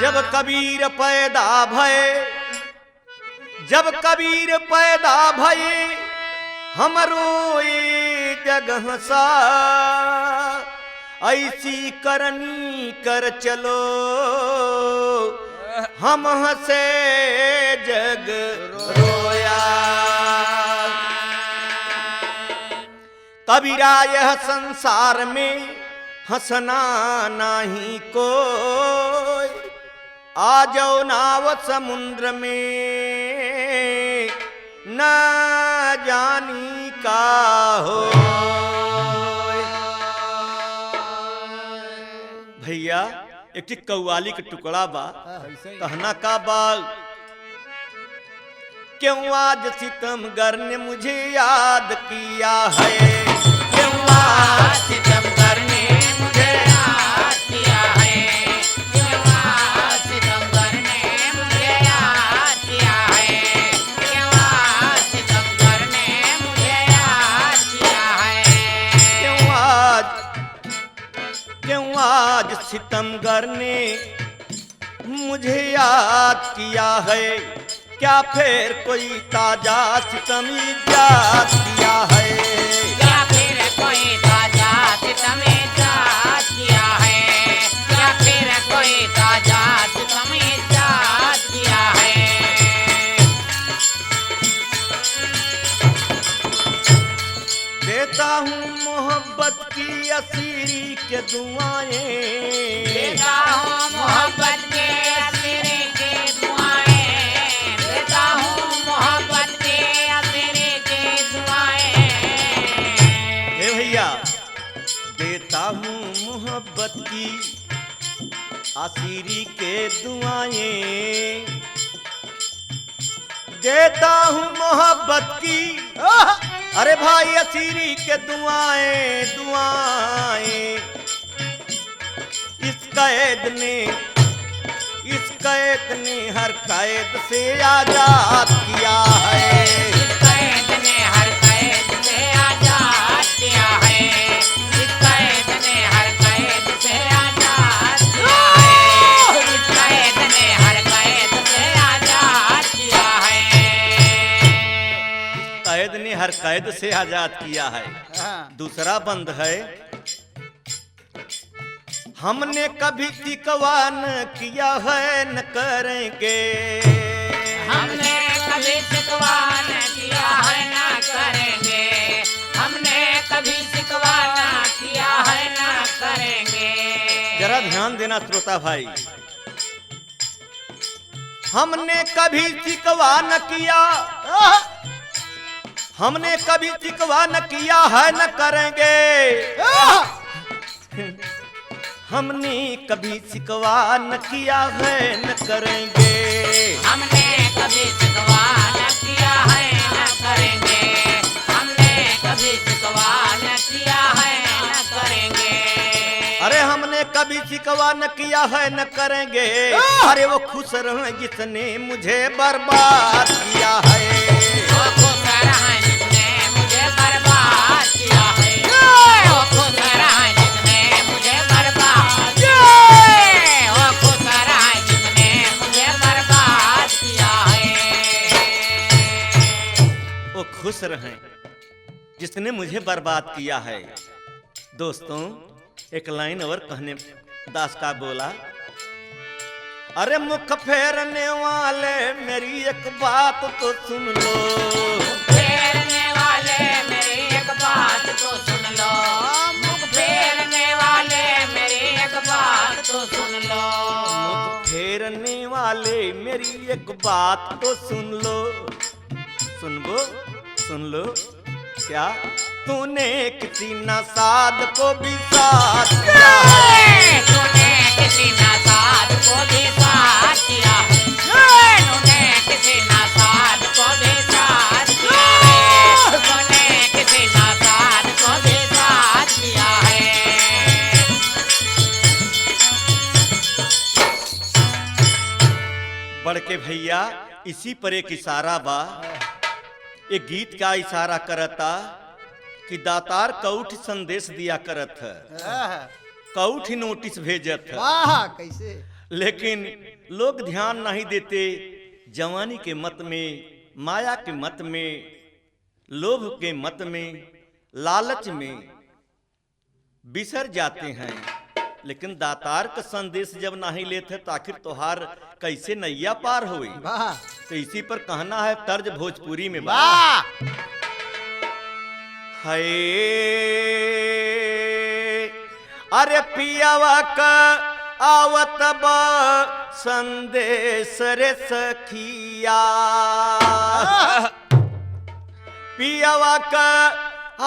जब कबीर पैदा भये, जब कबीर पैदा भये हमरो ये जगह सा, ऐसी करनी कर चलो हम हंसे जग रोया। कबीरा यह संसार में हंसना नहीं कोई, आ जाओ नाव समुद्र में न जानी का हो। भैया एक ठी कव्वाली के टुकड़ा बा, कहना का बाल क्यों आज सितमगर ने मुझे याद किया है, क्यों आज सितमगर ने मुझे याद किया है, क्यों आज सितमगर ने मुझे याद किया है, क्यों आज सितमगर ने मुझे याद किया है, क्यों आज सितमगर ने मुझे याद किया है, क्या फिर कोई ताजा सितम याद किया है, क्या फिर कोई ताजा सितम याद किया है, क्या फिर कोई ताजा सितम याद किया है। देता हूँ मोहब्बत की असीरी के दुआएं, देता हूँ मोहब्बत के असीरी के दुआएं, देता हूँ मोहब्बत के असीरी के दुआएं। हे भैया देता हूँ मोहब्बत की असीरी के दुआएं, देता हूँ मोहब्बत की अरे भाई असीरी के दुआएं दुआएं। इस कैद ने हर कैद से आजाद किया है, इस कैद ने हर कैद से आजाद किया है, इस कैद ने हर कैद से आजाद किया है, इस कैद ने हर कैद से आजाद किया है। कैद ने हर कैद से आजाद किया है। दूसरा बंद है, हमने कभी शिकवा न किया है न करेंगे, हमने कभी शिकवा न किया है न करेंगे, हमने कभी शिकवा न किया है न करेंगे। जरा ध्यान देना श्रोता भाई, हमने कभी शिकवा न किया, हमने कभी शिकवा न किया है न करेंगे, हमने कभी शिकवा न किया है न करेंगे, हमने कभी शिकवा न किया है न करेंगे, हमने कभी शिकवा न किया है न करेंगे। अरे हमने कभी शिकवा न किया है न करेंगे, अरे वो खुश रहे जिसने मुझे बर्बाद किया है, वो खुश रहे जिसने मुझे बर्बाद किया है, वो खुश रहे जिसने मुझे बर्बाद किया है, वो खुश रहे जिसने मुझे बर्बाद किया है। वो खुश रहे जिसने मुझे बर्बाद किया है। दोस्तों एक लाइन और कहने दास का बोला, अरे मुख फेरने वाले मेरी एक बात तो सुन लो, फेरने वाले मेरी एक बात तो सुन लो, मुख फेरने वाले मेरी एक बात तो सुन लो, मुख फेरने वाले मेरी एक बात तो सुन लो, सुन लो क्या तूने किसी नासाद को भी साथ किया है, तूने किसी नासाद को भी साथ किया है, तूने किसी नासाद को भी साथ किया है, तूने किसी नासाद को भी साथ किया है। बढ़ के भैया इसी पर एक इशारा बा, एक गीत का इशारा करता कि दातार कौठ संदेश दिया करत है, कौठ नोटिस भेजत है, वाह कैसे लेकिन लोग ध्यान नहीं देते। जवानी के मत में, माया के मत में, लोभ के मत में, लालच में बिसर जाते हैं। लेकिन दातार का संदेश जब नहीं लेते तो आखिर तोहार कैसे नैया पार हुई। वाह तो इसी पर कहना है तर्ज भोजपुरी में वाह है। अरे पियावा का आवत बा संदेश रे सखिया, पियावा का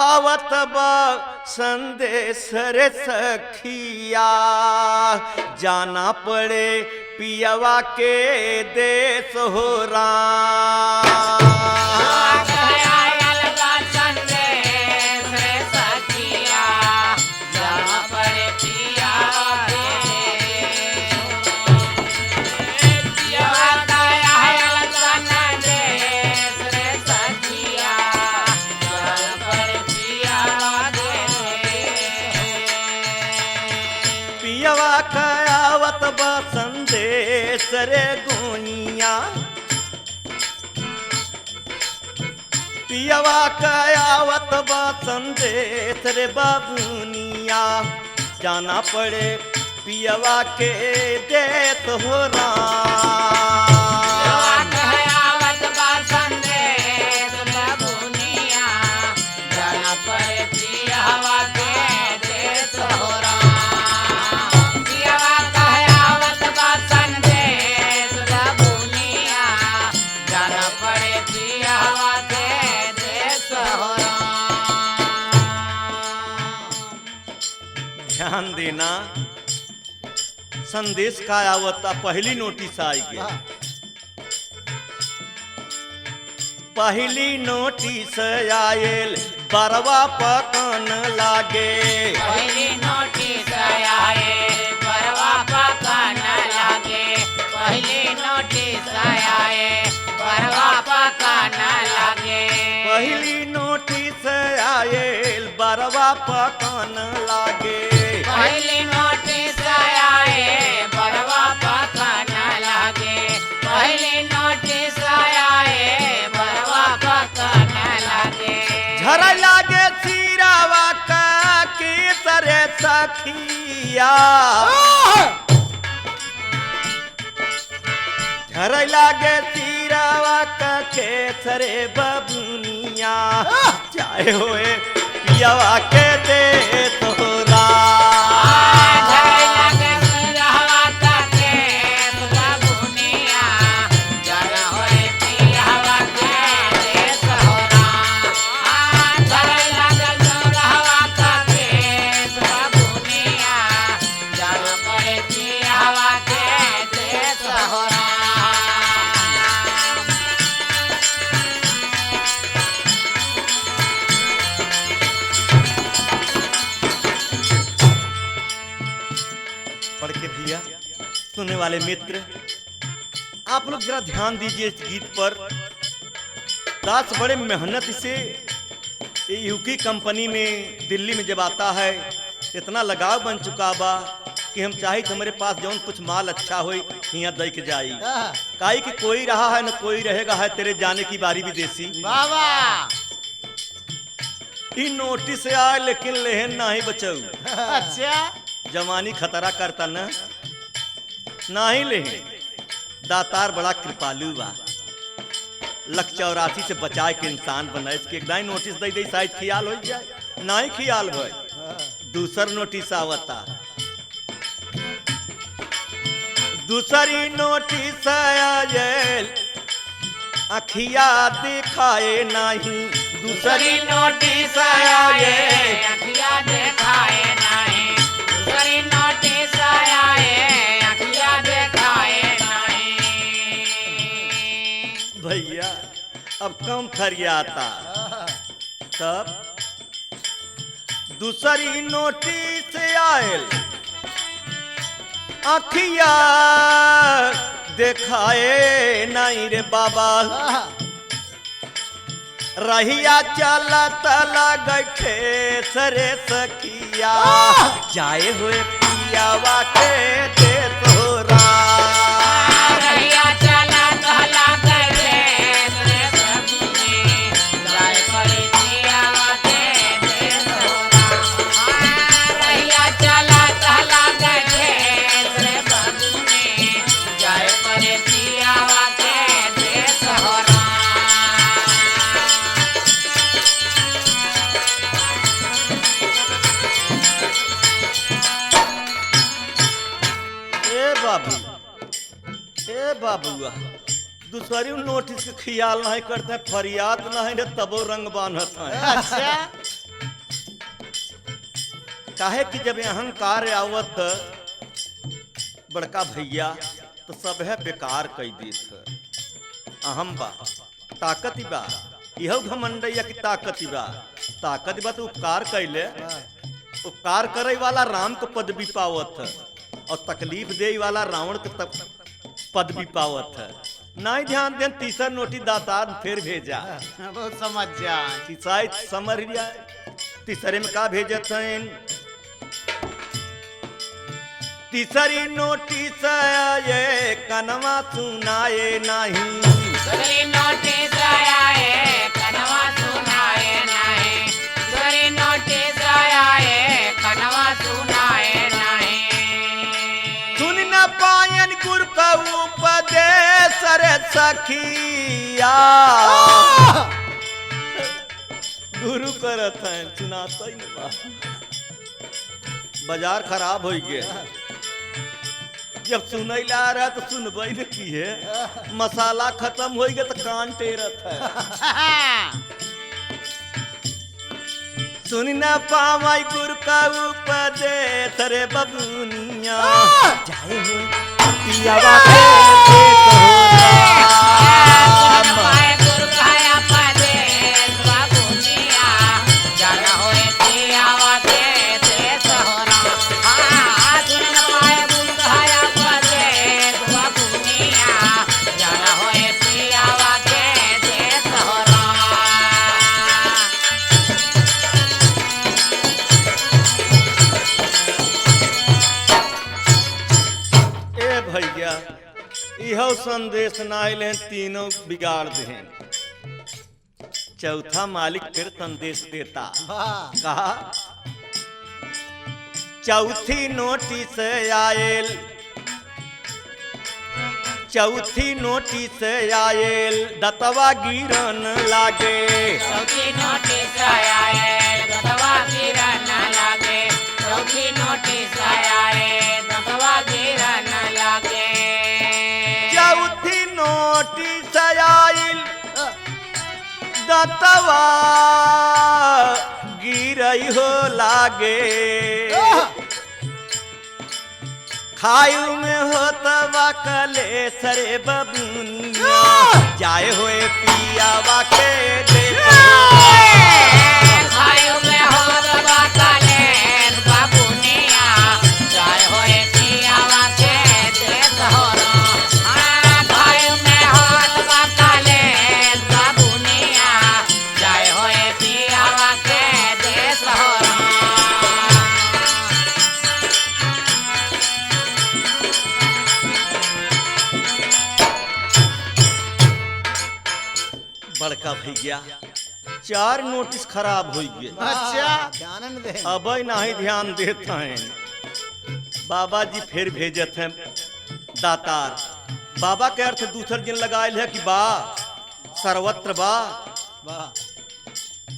आवत बा संदेश रे सखिया, जाना पड़े पियावा के देश हो राम। पियवा कयावत बा संदेश रे गोइया, पियवा कयावत बा संदेश रे बाबुनिया, जाना पड़े पियवा के देत हो राम। ध्यान देना, संदेश का आवता पहली नोटिस आई गई। पहली नोटिस आयल बरवा पकन लागे, पहली नोटिस आए बरवा पकन लागे, पहली नोटिस आए बरवा पकन लागे, पहली नोटिस आयल बरवा पकन लागे, पहली नोटिस आए बरवा पकन लागे, पहली नोटिस आए बरवा पकन लागे। झर लागे सिरावा का केसर सखिया, झर लागे सिरावा का केसर बबुनिया, चाहे होए पियावा के दे तोरा। पढ़ के भैया सुनने वाले मित्र, आप लोग जरा ध्यान दीजिए इस गीत पर। दास बड़े मेहनत से यूकी कंपनी में दिल्ली में जब आता है, इतना लगाव बन चुका बा कि हम चाहे तो हमारे पास जौन कुछ माल अच्छा हो यहाँ दे के जाई। काई कि कोई रहा है न कोई रहेगा, है तेरे जाने की बारी विदेशी। बाबा ई नोटिस आए लेकिन लेहन नहीं बचाऊ, अच्छा जवानी खतरा करता न नहीं लेहन। दातार बड़ा कृपालु बा, 184 से बचाए के इंसान बना। इसके एक दाई नोटिस दे दे शायद ख्याल हो जाए, नहीं ख्याल भाई। दूसर नोटिस आवता, दूसरी नोटिस आयल अखिया दिखाए नहीं, दूसरी नोटिस आए अखिया दिखाए नहीं, दूसरी नोटिस आए अखिया दिखाए नहीं। भैया अब कम फरियाता। तब दूसरी नोटिस आयल अखिया दिखाए नहीं रे बाबा, रहिया चलत लगठे सरे सखिया, जाए हुए पियावा के दे तोरा। बाबू, ए बाबुआ, दूसरी नोटिस के ख्याल नहीं करते, फरियाद नहीं रे तबो रंग बांधत है। अच्छा काहे कि जब अहंकार आवत बड़का भैया तो सब है बेकार कई देत। अहम बा, ताकत बा, इहो घमंडैया की ताकत बा। ताकत बा तो उपकार कैले, उपकार करे वाला राम को पदवी पावत है और तकलीफ दे वाला रावण के पदवी पावत है। नहीं ध्यान दें, तीसरा नोटिस दातार फिर भेजा। बहुत समझ जा। शायद समझ लिया। तीसरे में का भेजत हैं? तीसरी नोटिस आए कनवा सुनाए नहीं। तीसरी नोटिस आए कनवा सुनाए नहीं। तीसरी नोटिस आए कनवा सुनाए नहीं। सुन न पायन गुरु का उपदेश रे सखिया। गुरु करत है सुनाता ही नहीं। बाजार खराब हो गया। जब सुनई ला रहा तो सुनबई न की है। मसाला खत्म हो गया तो कान टेरत है। सुन न पावाई गुरु का उपदेश रे बबुनिया। जाए हो पियावा के देत हो राम। गुरु का उपदेश बाबुनिया। जाना होए पियावा के देश हो राम। सुन न पाए गुरु का उपदेश बाबुनिया। जाना होए पियावा के देश हो राम। ए भैया, इहो संदेश ना आइले, तीनों बिगाड़ दे। चौथा मालिक फिर संदेश देता। कहा चौथी नोटिस आयल। चौथी नोटिस आयल दतवा गिरन लागे। चौथी नोटिस आए दतवा गिरन लागे। चौथी नोटिस आए दतवा गिरन लागे। चौथी नोटिस आयल दतवा गिरई हो लागे। खायु में होतवा कले सरे बबुनिया। जाए होए पियावा के देता। खायु में हो दबा काले बाबुनिया। जाए होए पियावा के देश हो राम। खायु में हो दबा काले बाबुनिया। जाए होए पियावा के देश हो राम। बड़का भैया, चार नोटिस खराब हो गए। अच्छा ध्यान दे। अब नहीं ध्यान देता है। बाबा जी फिर भेजत हैं दातार। बाबा के अर्थ दूसर दिन लगायल है कि बा सर्वत्र बा,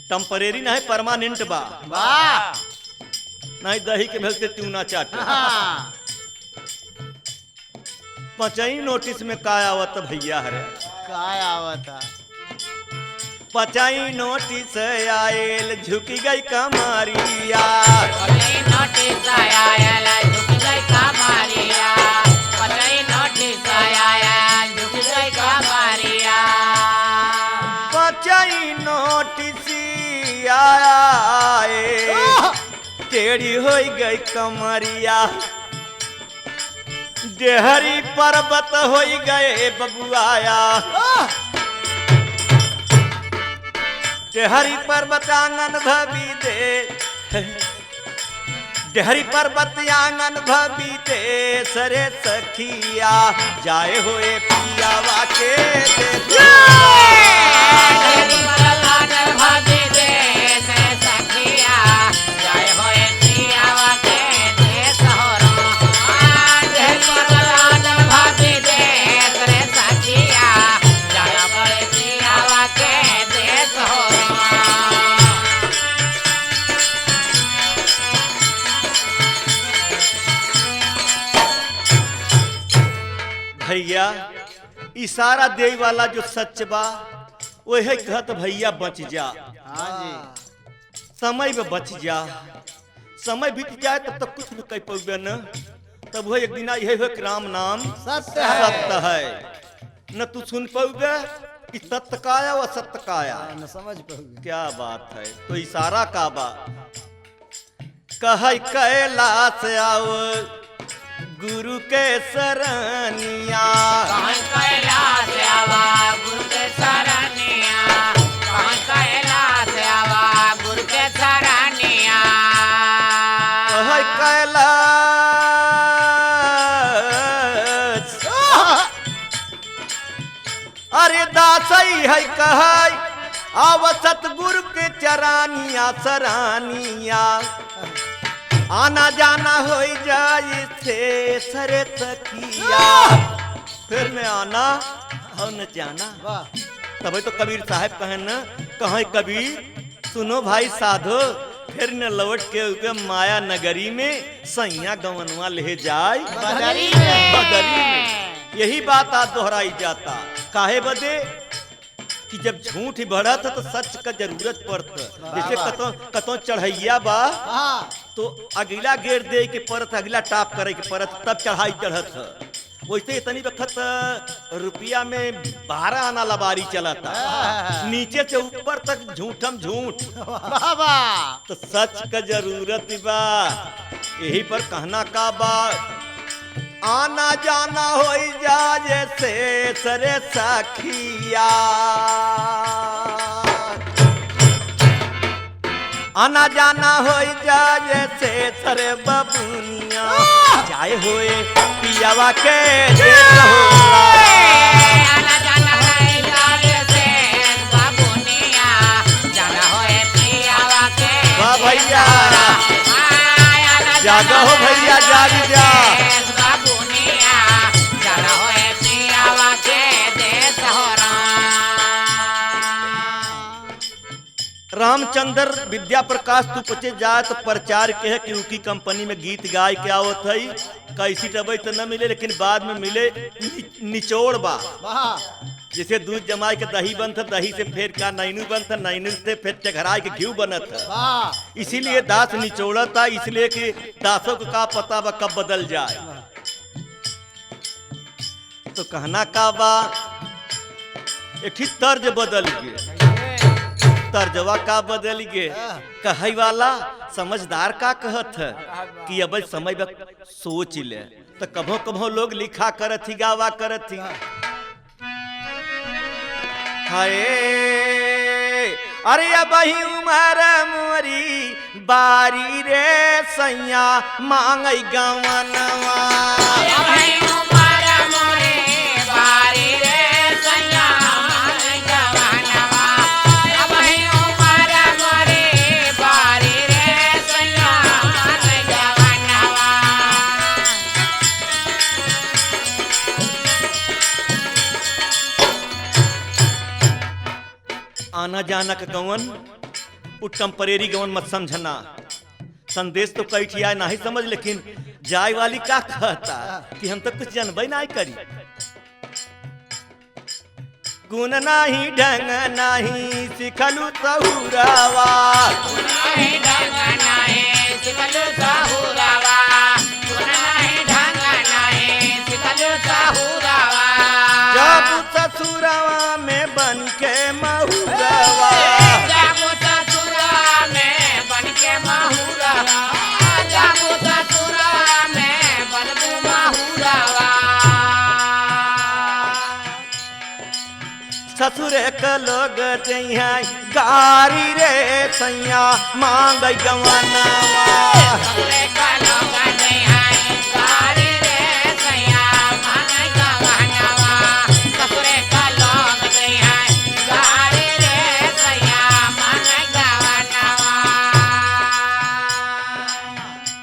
टेम्परेरी नहीं परमानेंट बा। वाह नहीं दही के भेलते ट्यूना चाट। हाँ। पचई नोटिस में का आवत भैया हरे। काय आवता। पचई नोटिस आयल झुकी गई कमरिया। पचई नोटिस आया झुक गई कमरिया। पचई नोटिस आया झुक गई कमरिया। पचई नोटिस आए टेढ़ी हो गई कमरिया। डेहरी पर्वत हो गए बबुआया। डेहरी पर्वत आंगन भवी दे। डेहरी पर्वत आंगन भवी दे सरे सखिया। जाए होए पियावा के देता। भाभी दे सखिया। जाए होए पियावा के देश हो राम। भाभी दे सखिया। जाए बड़े पियावा के देश हो राम। भैया इशारा दे वाला जो सच बा वही कहत भैया बच जा। हाँ जी। समय में बच जा, समय बीत जाए तब तक कुछ न कह पाओगे न। तब वो एक दिन यही हो कि राम नाम सत्य है। सत्य है। न तू सुन पाओगे कि सत्य का आया व सत्य का आया। न समझ पाओगे। क्या बात है। तो इशारा का बा कह कैलाश आओ गुरु के सरनिया। कहीं कैलाश आवा गुरु के सरनिया, कहीं कैलाश आवा गुरु के सरनिया। कह कैलाश अरे दासई है कह आव सतगुरु के चरानिया सरानिया। आना जाना हो जाए से सरे सखिया। फिर मैं आना और न जाना। तभी तो कबीर साहब कहे न कहे कबीर सुनो भाई साधो फिर न लौट के माया नगरी में सैया गवनवा ले जाए बदरी में। बदरी में। यही बात आज दोहराई जाता काहे बदे कि जब झूठ ही बढ़त तो सच का जरूरत पड़त। जैसे कतो चढ़ैया बा तो अगला गेर दे के परत अगला टाप करे के परत तब चढ़ाई चढ़त। वैसे इतनी वक्त रुपया में 12 आना लबारी चलाता, नीचे से ऊपर तक झूठम झूठ। तो सच का जरूरत बा। यही पर कहना का बा आना जाना हो जाए से सरे सखिया। आना जाना हो जाए से सरे बबुनिया। जाए होए पियावा के देश होला। आना जाना होए जाए से बबुनिया, जाना होए पियावा के वाह भैया आना जागो हो भैया जाग जा। बबुनिया, जाना होए पियावा के देश हो रामचंद्र विद्या प्रकाश तू पचे जाए तो प्रचार के है कि उनकी कंपनी में गीत गाय के आवत है। कैसी टबई तो न मिले लेकिन बाद में मिले निचोड़ बा। जैसे दूध जमाए के दही बनता, दही से फिर का नैनू बनता, नैनू से फिर चघराए के घी बनत है। इसीलिए दास निचोड़ता, इसलिए कि दासों को का पता बा कब बदल जाए। तो कहना का बा एक ही तर्ज बदल गए। तर्जवा का बदल गए। कहे वाला समझदार का कहत है कि अब समय सोच ले। तो कभो कभो लोग लिखा करत ही गावा करत ही। हाय अरे अब ही उमर मोरी बारी रे सैया मांगई गवनवा। आना जाना का गवन वो टेम्परेरी गवन मत समझना। संदेश तो कई ठिया नहीं समझ, लेकिन जाय वाली का कहता कि हम तो कुछ जानबे नहीं करी। गुण नहीं ढंग नहीं सिखलू सहुरावा। जब ससुरावा में बन के महुरावा। ससुरे के लोग जइहा गारी रे सैया मांग गवनवा।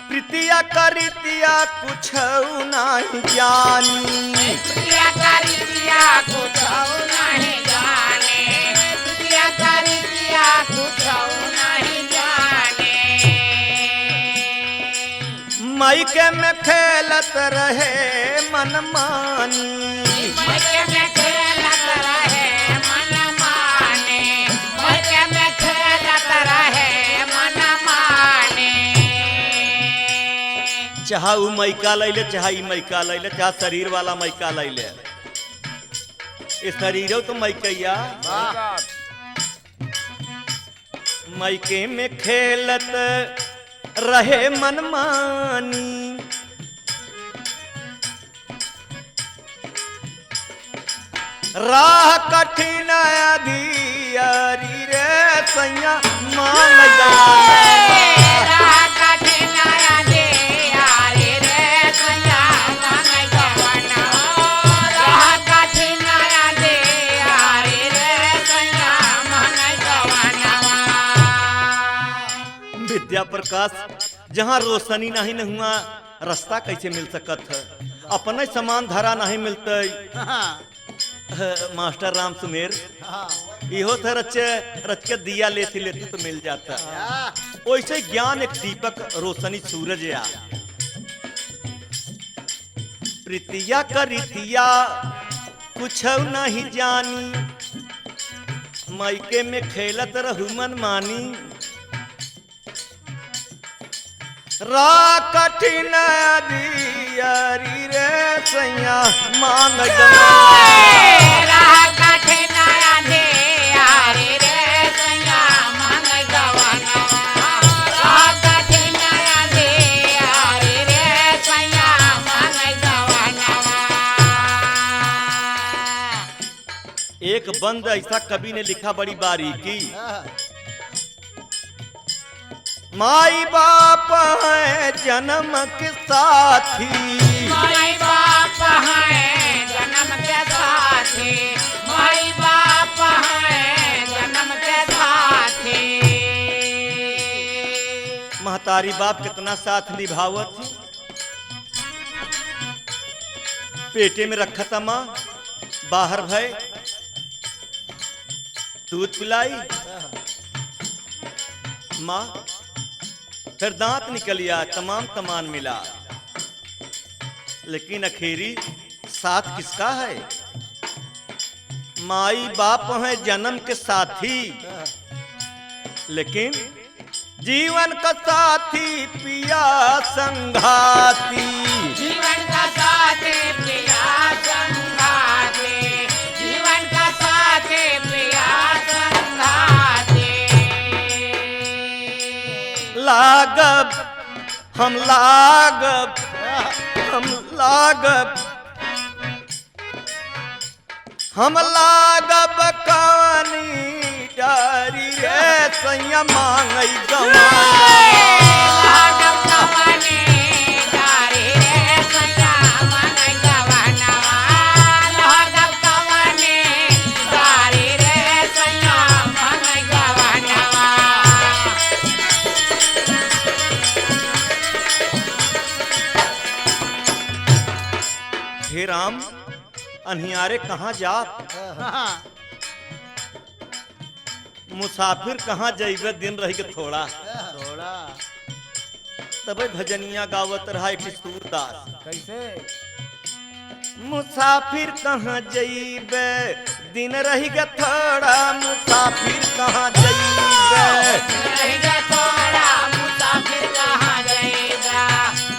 प्रीतिया करितिया कुछ नहीं जानी। मायके में खेलत रहे मनमानी मायके में खेलत रहे मनमानी मायके में खेलत रहे मनमानी चाहे उ मैका लैले चाहे ई मैका लैले चाहे शरीर वाला मैका लैले इस शरीर तो मैकैया मैके में खेलत रहे मनमानी राह कठिन अधियारी रे सैया मांग राह कठिन अधियारी रे सैया मांग गवना राह कठिन अधियारी रे सैया मांग गवना विद्या प्रकाश जहाँ रोशनी नहीं न हुआ रास्ता कैसे मिल सकत है अपने समान धारा नहीं मिलते मास्टर राम सुमेर इहो थे रच के दिया लेती तो मिल जाता वैसे ज्ञान एक दीपक रोशनी सूरज या प्रीतिया करीतिया कुछ नहीं जानी मायके में खेलत रहू मन मानी रा कठिन अधियारी रे सैया मांग राह कठिन अधियारी रे सैया मांग गवना राह कठिन अधियारी रे सैया मांग गवना एक बंद ऐसा कवि ने लिखा बड़ी बारीकी माई बाप है जन्म के साथी माई बाप है जन्म के साथी माई बाप है जन्म के साथी महतारी बाप कितना साथ निभावत थी पेटे में रखा था माँ बाहर भय दूध पिलाई माँ फिर दांत निकलिया तमाम मिला लेकिन अखेरी साथ किसका है माई बाप है जन्म के साथी लेकिन जीवन का साथी पिया संघाती जीवन का साथी पिया संघाती जीवन का साथी पिया संघाती लागब हम लागब हम लागब हम लागब कवनी डारी रे सैया मांगई गवा लागब कवनी डारी रे सैया मांगई गवना लागब कवनी डारी रे सैया मांगई गवना हे राम अनहियारे कहाँ जा मुसाफिर कहाँ जाइबे दिन रही के थोड़ा तबे भजनिया गावत रहा एक सूरदास कैसे मुसाफिर कहाँ जाइबे दिन रही के थोड़ा मुसाफिर कहाँ जाइबे रहेगा थोड़ा मुसाफिर कहाँ जाएगा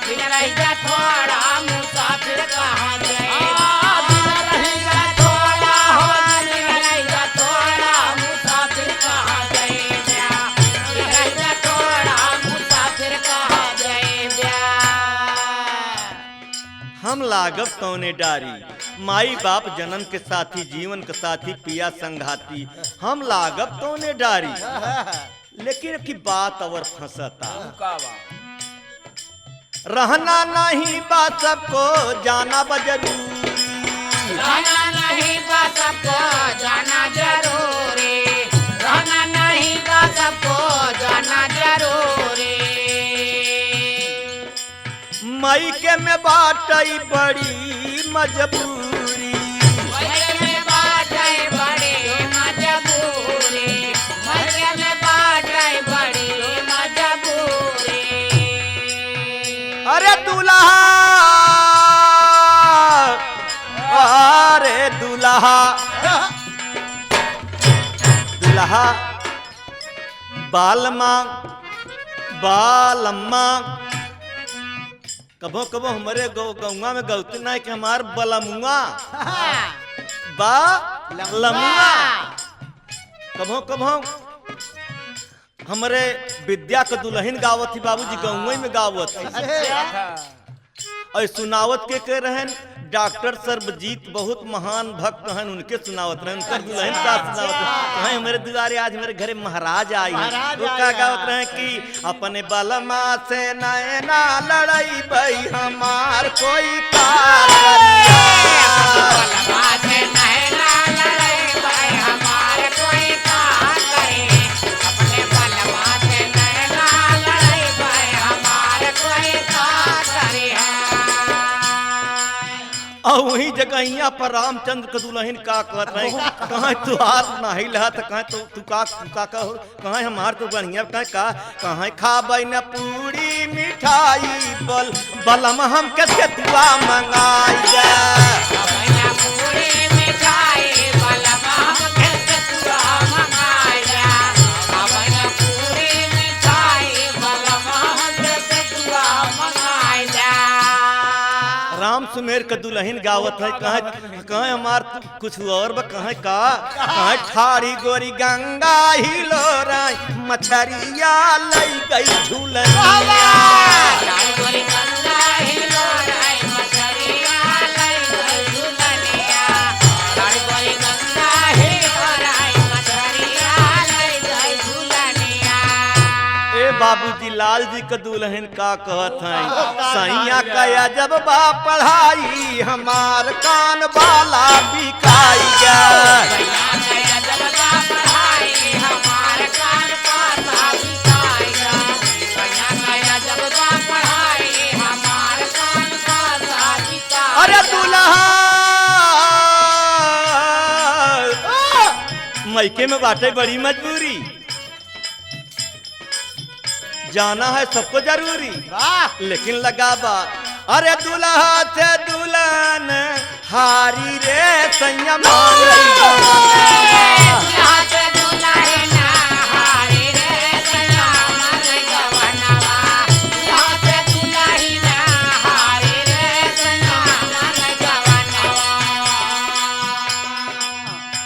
बिन रहेगा थोड़ा मुसाफिर कहाँ जाएगा बिन रहेगा थोड़ा हो बिन रहेगा थोड़ा मुसाफिर कहाँ जाएगा बिन रहेगा थोड़ा मुसाफिर कहाँ जाएगा हम लागब कौने डारी माई बाप जन्म के साथी जीवन के साथी पिया संघाती हम लागब कौने डारी लेकिन की बात और फंसता रहना नहीं बा सबको जाना बजरूरी रहना नहीं बा सबको जाना जरूरी रहना नहीं बा सबको जाना जरूरी मई के में बाटई बड़ी मजबूरी मजे में बाटे बड़ी मजबूरी मजे में बाटे बड़ी मजबूरी अरे दुल्हा दुल्हा बालमा बालम्मा कभो कभो हमारे गौवा में गलती नहीं कि हमार बलमुआ बा लमुआ कभो कभो हमारे विद्या के दुल्हन गावत थी बाबूजी गौवा में गावत थी और सुनावत के रहन डॉक्टर सर्वजीत बहुत महान भक्त हैं उनके सुनावत रहे उनका दुल्हन का सुनावत कहीं हमारे दुआरे आज मेरे घरे महाराज आई हैं वो क्या गावत रहे कि अपने बलमा से नैना लड़ाई भाई हमार कोई कार बलमा से नैना लड़ाई भाई हमार कोई कार करे अपने बलमा से नैना लड़ाई भाई हमार कोई कार करे और वही जगह यहाँ पर रामचंद्र के दुल्हन का कहत रहे कहाँ तू हाथ नहीं लहा तो कहाँ तू का हो कहाँ हमार तो बढ़िया कहाँ खाबई न पूरी मिठाई बलम हम के तुआ मंगाई पूरी मिठाई बलमा हम के तुआ मंगाई पूरी मिठाई बलमा हम के तुआ मंगाई राम सुमेर के दुल्हन गावत है कहाँ हमार कुछ और कहाँ कहाँ ठाड़ी गोरी गंगा हिलो राय मछरिया लई गई झूलनिया बाबूजी लाल जी के दुल्हन का कहत हैं सैया कया जब बा पढ़ाई हमार कान वाला बिकाई अरे दुल्हा मैके में बाटे बड़ी मजबूरी जाना है सबको जरूरी लेकिन लगा बात अरे दुल्हा से दुल्हन हारी रे संयम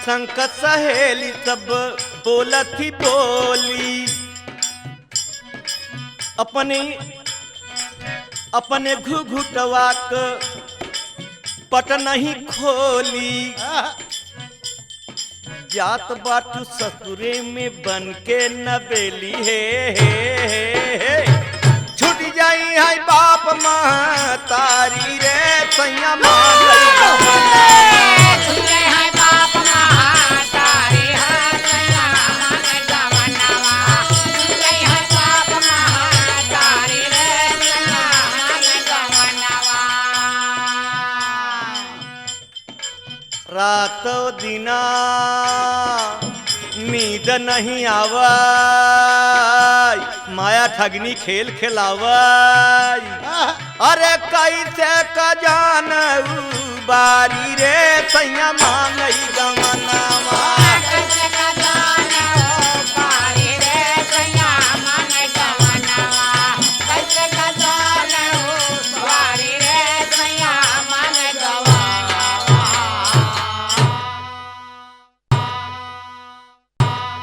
संकट सहेली सब बोलत ही बोली अपने घुघुटवा के पट नहीं खोली जात बाटू ससुरे में बन के नबेली हे छूट जाई है बाप माँ तारी रे सैया रातों दिना नींद नहीं आवाई माया ठगनी खेल खिलावाई अरे कैसे का जान बारी रे सैया मांगई